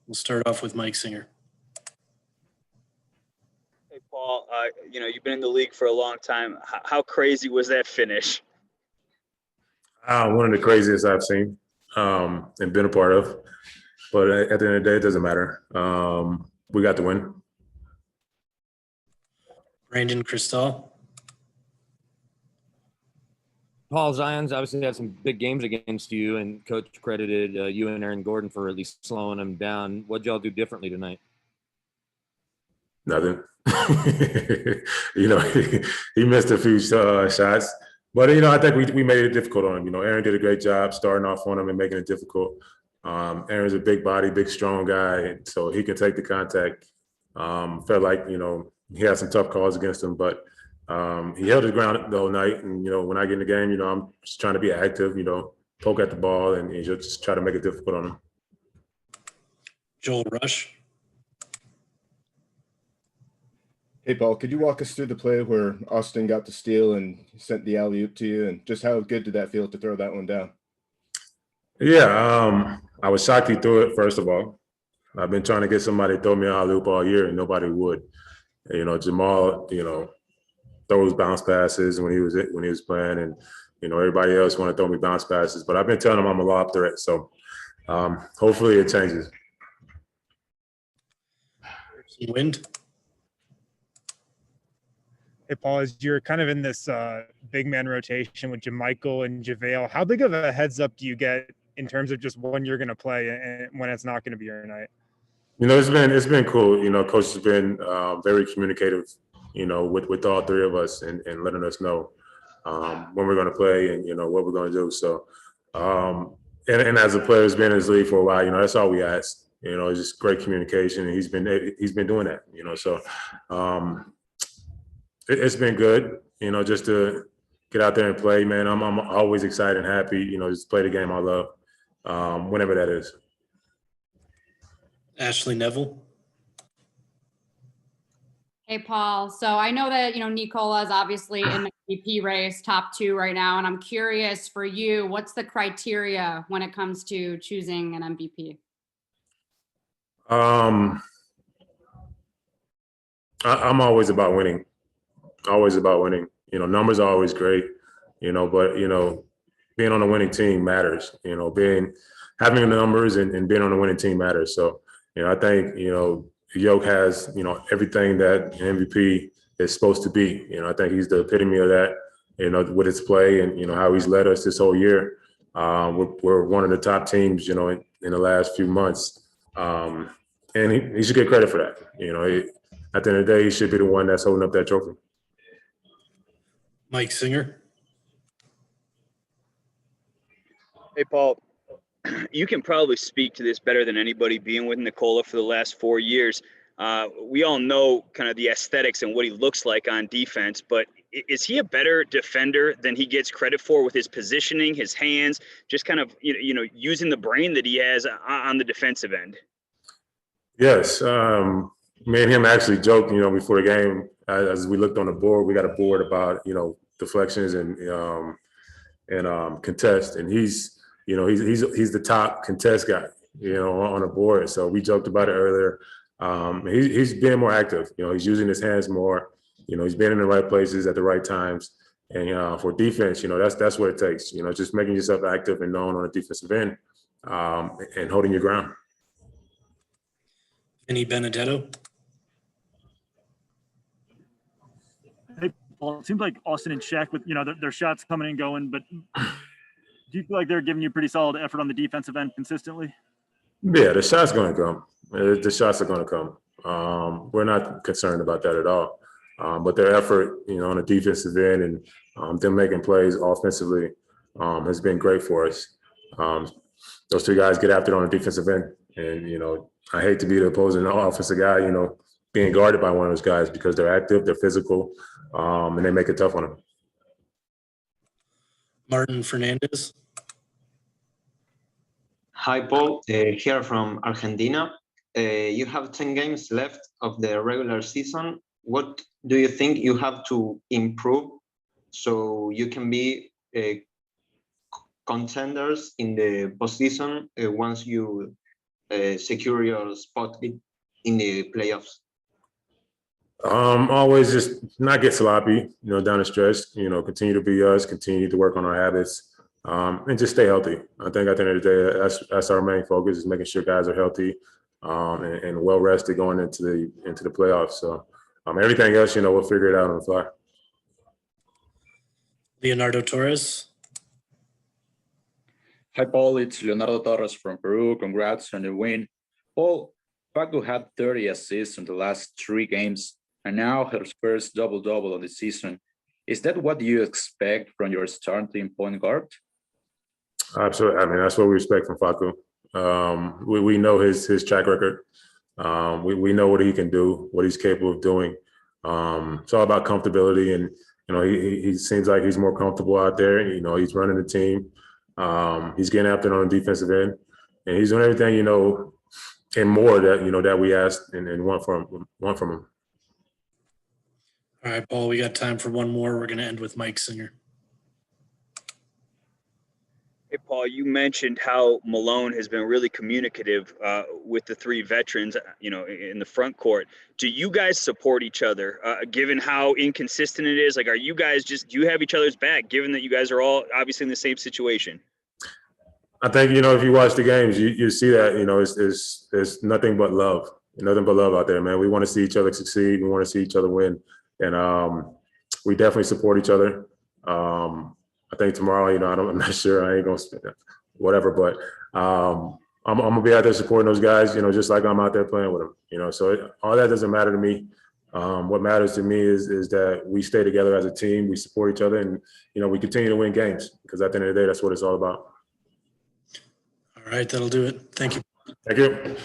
We'll start off with Mike Singer. Hey, Paul, you've been in the league for a long time. How crazy was that finish? One of the craziest I've seen and been a part of. But at the end of the day, it doesn't matter. We got the win. Brandon Cristal. Paul, Zion's obviously had some big games against you, and coach credited you and Aaron Gordon for at least slowing him down. What'd y'all do differently tonight? Nothing. He missed a few shots. But, I think we made it difficult on him. Aaron did a great job starting off on him and making it difficult. Aaron's a big body, big, strong guy, and so he can take the contact. Felt like, he had some tough calls against him, but he held his ground the whole night. And, when I get in the game, I'm just trying to be active, poke at the ball and just try to make it difficult on him. Joel Rush. Hey, Paul, could you walk us through the play where Austin got the steal and sent the alley-oop to you, and just how good did that feel to throw that one down? Yeah, I was shocked he threw it, first of all. I've been trying to get somebody to throw me an alley-oop all year, and nobody would. Jamal, throws bounce passes when he was playing, and everybody else want to throw me bounce passes. But I've been telling him I'm a lob threat, so hopefully it changes. Wind. Hey, Paul, as you're kind of in this big man rotation with JaMychal and JaVale, how big of a heads up do you get in terms of just when you're going to play and when it's not going to be your night? It's been cool. Coach has been very communicative, with all three of us and letting us know when we're going to play and, what we're going to do. So, and as a player who's been in this league for a while, that's all we ask. It's just great communication, and he's been doing that. So it's been good. Just to get out there and play, man. I'm always excited and happy. Just play the game I love, whenever that is. Ashley Neville. Hey, Paul. So I know that, Nikola is obviously in the MVP race, top 2 right now. And I'm curious for you, what's the criteria when it comes to choosing an MVP? I'm always about winning. Always about winning. Numbers are always great, but, being on a winning team matters. Having the numbers and being on a winning team matters. So, I think, Yoke has, everything that an MVP is supposed to be. I think he's the epitome of that, with his play and, how he's led us this whole year. We're one of the top teams, in the last few months. And he should get credit for that. At the end of the day, he should be the one that's holding up that trophy. Mike Singer. Hey, Paul, you can probably speak to this better than anybody, being with Nikola for the last 4 years. We all know kind of the aesthetics and what he looks like on defense, but is he a better defender than he gets credit for with his positioning, his hands, just kind of, using the brain that he has on the defensive end? Yes. Me and him actually joked, before the game, as we looked on the board. We got a board about, deflections and contest, and he's the top contest guy, on the board. So we joked about it earlier. He's being more active. He's using his hands more. He's been in the right places at the right times. And for defense, that's what it takes. Just making yourself active and known on the defensive end, and holding your ground. Vinny Benedetto. Hey, Paul, it seems like Austin and Shaq with, their shots coming and going, but do you feel like they're giving you pretty solid effort on the defensive end consistently? Yeah, the shot's going to come. The shots are going to come. We're not concerned about that at all. But their effort, on the defensive end and them making plays offensively has been great for us. Those two guys get after it on the defensive end. And, I hate to be the opposing offensive guy, being guarded by one of those guys, because they're active, they're physical, and they make it tough on them. Martin Fernandez. Hi, Paul. Here from Argentina. You have 10 games left of the regular season. What do you think you have to improve so you can be contenders in the postseason once you secure your spot in the playoffs? Always just not get sloppy, down the stretch, continue to be us, continue to work on our habits, and just stay healthy. I think at the end of the day, that's our main focus, is making sure guys are healthy and well rested going into the playoffs. So everything else, we'll figure it out on the fly. Leonardo Torres. Hi, Paul. It's Leonardo Torres from Peru. Congrats on the win. Paul, Faku had 30 assists in the last 3 games, and now her first double-double of the season. Is that what you expect from your starting point guard? Absolutely. I mean, that's what we expect from Faku. We know his track record. We know what he can do, what he's capable of doing. It's all about comfortability, and he seems like he's more comfortable out there. He's running the team. He's getting after it on the defensive end, and he's doing everything and more that we asked and want from him. All right, Paul, we got time for one more. We're going to end with Mike Singer. Hey, Paul, you mentioned how Malone has been really communicative with the 3 veterans, in the front court. Do you guys support each other, given how inconsistent it is? Like, are you guys do you have each other's back, given that you guys are all obviously in the same situation? I think, if you watch the games, you see that, it's nothing but love. Nothing but love out there, man. We want to see each other succeed. We want to see each other win. And we definitely support each other. I think tomorrow, I'm not sure. I ain't going to whatever, but I'm going to be out there supporting those guys, just like I'm out there playing with them, So all that doesn't matter to me. What matters to me is that we stay together as a team. We support each other, and, we continue to win games, because at the end of the day, that's what it's all about. All right, that'll do it. Thank you. Thank you.